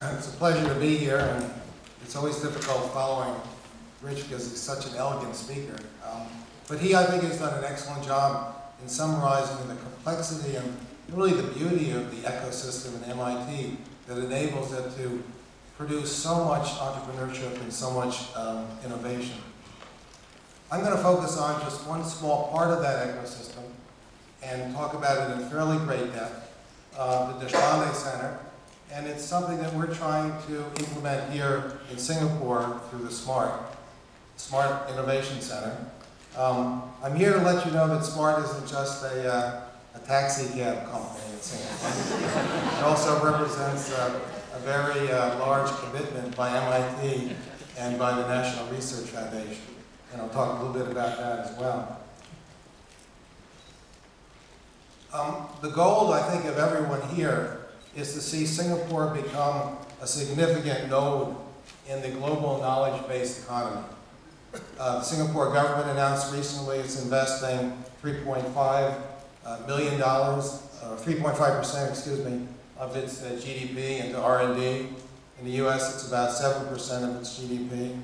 It's a pleasure to be here, and it's always difficult following Rich because he's such an elegant speaker. But he, I think, has done an excellent job in summarizing the complexity and really the beauty of the ecosystem in MIT that enables it to produce so much entrepreneurship and so much innovation. I'm going to focus on just one small part of that ecosystem and talk about it in fairly great depth, the Deshpande Center. And it's something that we're trying to implement here in Singapore through the SMART Innovation Center. I'm here to let you know that SMART isn't just a taxi cab company in Singapore. It also represents a very large commitment by MIT and by the National Research Foundation. And I'll talk a little bit about that as well. The goal, I think, of everyone here is to see Singapore become a significant node in the global knowledge-based economy. The Singapore government announced recently it's investing $3.5 million, 3.5%, excuse me, of its GDP into R&D. In the US, it's about 7% of its GDP.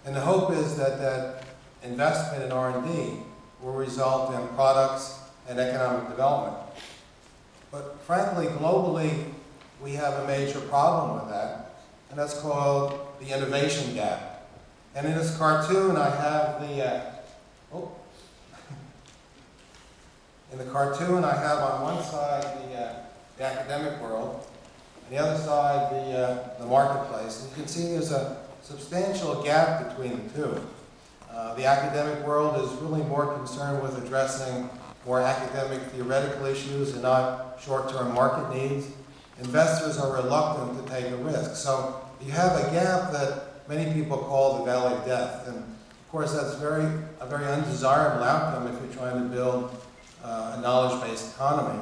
And the hope is that that investment in R&D will result in products and economic development. But frankly, globally, we have a major problem with that, and that's called the innovation gap. And in this cartoon, I have in the cartoon, I have on one side the academic world, and the other side the marketplace. And you can see there's a substantial gap between the two. The academic world is really more concerned with addressing more academic theoretical issues and not short-term market needs. Investors are reluctant to take a risk. So you have a gap that many people call the valley of death. And of course, that's a very undesirable outcome if you're trying to build a knowledge-based economy,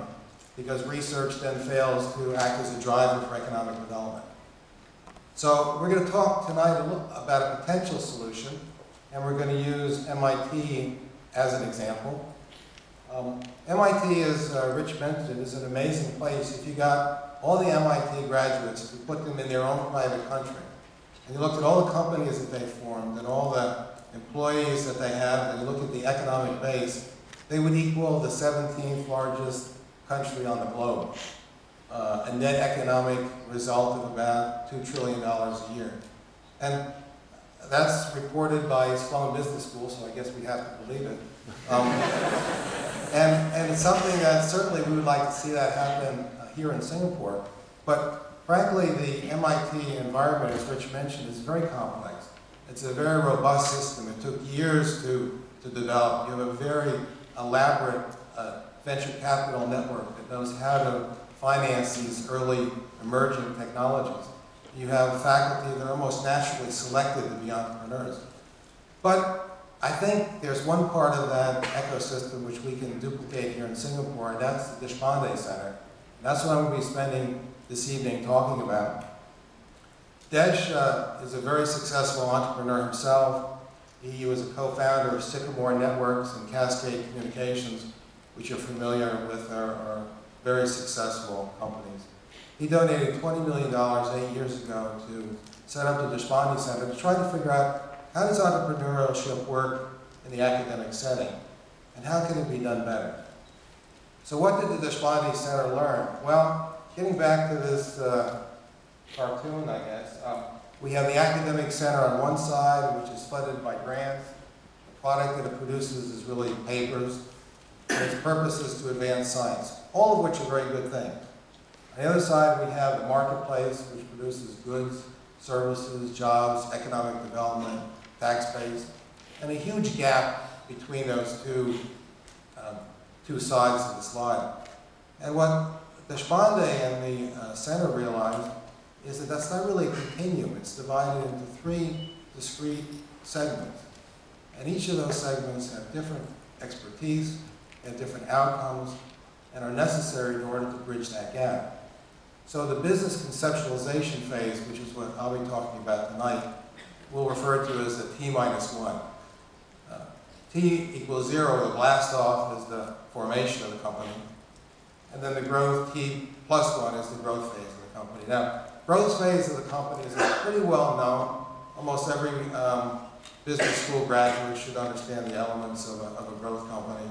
because research then fails to act as a driver for economic development. So we're going to talk tonight about a potential solution, and we're going to use MIT as an example. MIT, as Rich mentioned, is an amazing place. If you got all the MIT graduates, if you put them in their own private country, and you looked at all the companies that they formed and all the employees that they have, and you look at the economic base, they would equal the 17th largest country on the globe. A net economic result of about $2 trillion a year. And that's reported by Sloan Business School, so I guess we have to believe it. And it's something that certainly we would like to see that happen here in Singapore. But frankly, the MIT environment, as Rich mentioned, is very complex. It's a very robust system. It took years to develop. You have a very elaborate venture capital network that knows how to finance these early emerging technologies. You have faculty that are almost naturally selected to be entrepreneurs. But I think there's one part of that ecosystem which we can duplicate here in Singapore, and that's the Deshpande Center. And that's what I'm going to be spending this evening talking about. Desh is a very successful entrepreneur himself. He was a co-founder of Sycamore Networks and Cascade Communications, which you're familiar with, are very successful companies. He donated $20 million 8 years ago to set up the Deshpande Center to try to figure out how does entrepreneurship work in the academic setting, and how can it be done better? So what did the Deshpande Center learn? Well, getting back to this cartoon, I guess, we have the academic center on one side, which is funded by grants. The product that it produces is really papers, and its purpose is to advance science, all of which are very good things. On the other side, we have the marketplace, which produces goods, services, jobs, economic development, tax base, and a huge gap between those two sides of the slide. And what Deshpande and the center realized is that that's not really a continuum. It's divided into 3 discrete segments. And each of those segments have different expertise, have different outcomes, and are necessary in order to bridge that gap. So the business conceptualization phase, which is what I'll be talking about tonight, we'll refer to as the T-1. T equals 0, the blast off is the formation of the company. And then the growth, T+1 is the growth phase of the company. Now, growth phase of the company is pretty well known. Almost every business school graduate should understand the elements of a growth company.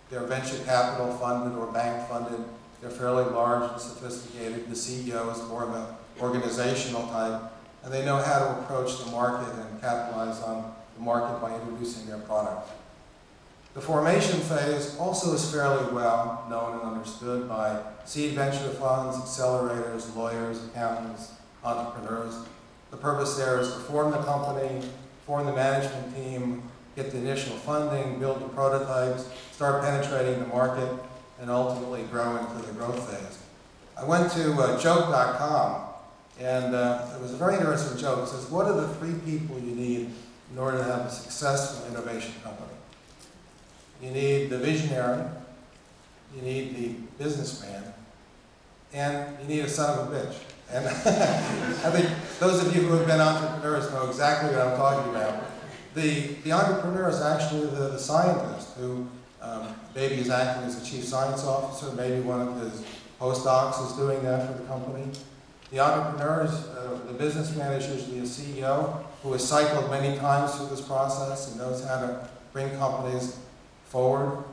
They're venture capital funded or bank funded. They're fairly large and sophisticated. The CEO is more of an organizational type, and they know how to approach the market and capitalize on the market by introducing their product. The formation phase also is fairly well known and understood by seed venture funds, accelerators, lawyers, accountants, entrepreneurs. The purpose there is to form the company, form the management team, get the initial funding, build the prototypes, start penetrating the market, and ultimately grow into the growth phase. I went to joke.com, and it was a very interesting joke. It says, what are the 3 people you need in order to have a successful innovation company? You need the visionary, you need the businessman, and you need a son of a bitch. And I think those of you who have been entrepreneurs know exactly what I'm talking about. The entrepreneur is actually the scientist who maybe is acting as a chief science officer, maybe one of his postdocs is doing that for the company. The entrepreneur is, the businessman is usually a CEO who has cycled many times through this process and knows how to bring companies forward.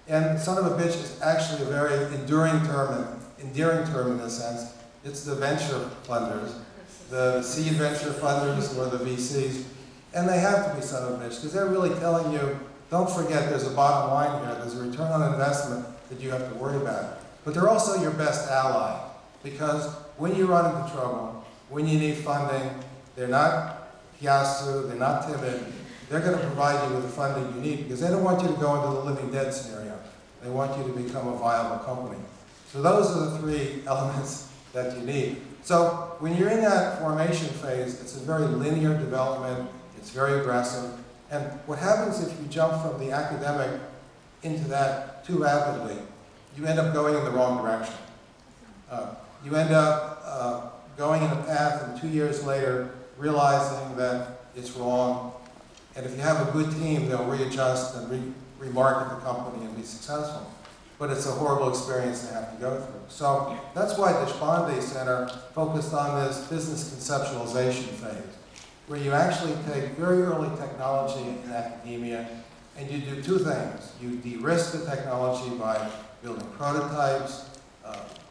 And son of a bitch is actually a very endearing term in a sense. It's the venture funders, the seed venture funders or the VCs. And they have to be son of a bitch because they're really telling you, don't forget there's a bottom line here, there's a return on investment that you have to worry about. But they're also your best ally because when you run into trouble, when you need funding, they're not piastu, they're not timid. They're going to provide you with the funding you need because they don't want you to go into the living dead scenario. They want you to become a viable company. So those are the 3 elements that you need. So when you're in that formation phase, it's a very linear development. It's very aggressive. And what happens if you jump from the academic into that too rapidly, you end up going in the wrong direction. You end up going in a path and 2 years later realizing that it's wrong. And if you have a good team, they'll readjust and remarket the company and be successful. But it's a horrible experience they have to go through. So that's why Deshpande Center focused on this business conceptualization phase, where you actually take very early technology in academia and you do 2 things. You de-risk the technology by building prototypes,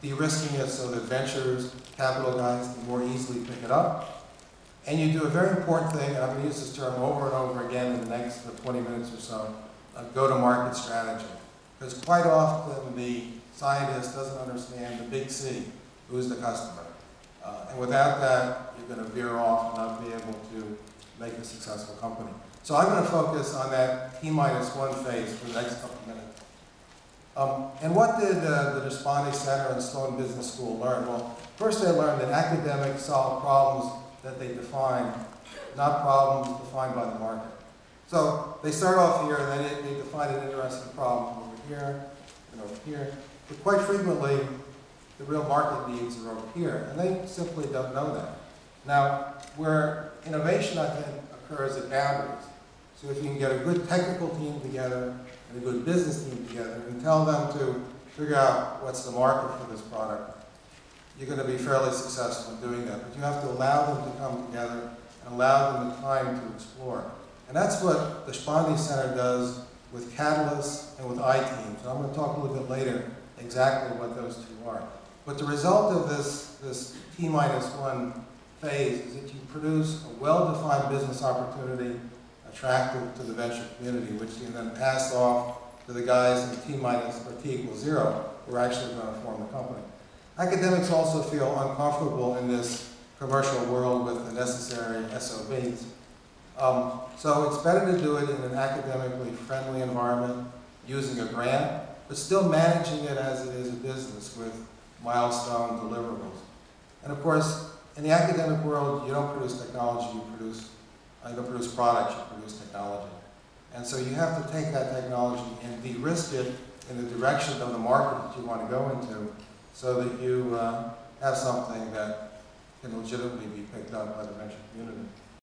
de-risking it so that ventures, capital guys can more easily pick it up. And you do a very important thing, and I'm going to use this term over and over again in the next 20 minutes or so, go-to-market strategy. Because quite often the scientist doesn't understand the big C, who's the customer. And without that, you're going to veer off and not be able to make a successful company. So I'm going to focus on that T-1 phase for the next couple of minutes. And what did the Deshpande Center and Sloan Business School learn? Well, first they learned that academics solve problems that they define, not problems defined by the market. So they start off here and then they define an interesting problem over here and over here. But quite frequently, the real market needs are over here, and they simply don't know that. Now, where innovation, I think, occurs at boundaries. So if you can get a good technical team together and a good business team together and tell them to figure out what's the market for this product, you're going to be fairly successful in doing that. But you have to allow them to come together and allow them the time to explore. And that's what the Deshpande Center does with Catalyst and with I-Teams. So I'm going to talk a little bit later exactly what those 2 are. But the result of this T-1 phase is that you produce a well-defined business opportunity attractive to the venture community, which you can then pass off to the guys in T- or T=0 who are actually going to form the company. Academics also feel uncomfortable in this commercial world with the necessary SOBs. So it's better to do it in an academically friendly environment, using a grant, but still managing it as it is a business with milestone deliverables. And of course, in the academic world, you don't produce technology, you don't produce products, you produce technology. And so you have to take that technology and de-risk it in the direction of the market that you want to go into so that you have something that can legitimately be picked up by the venture community.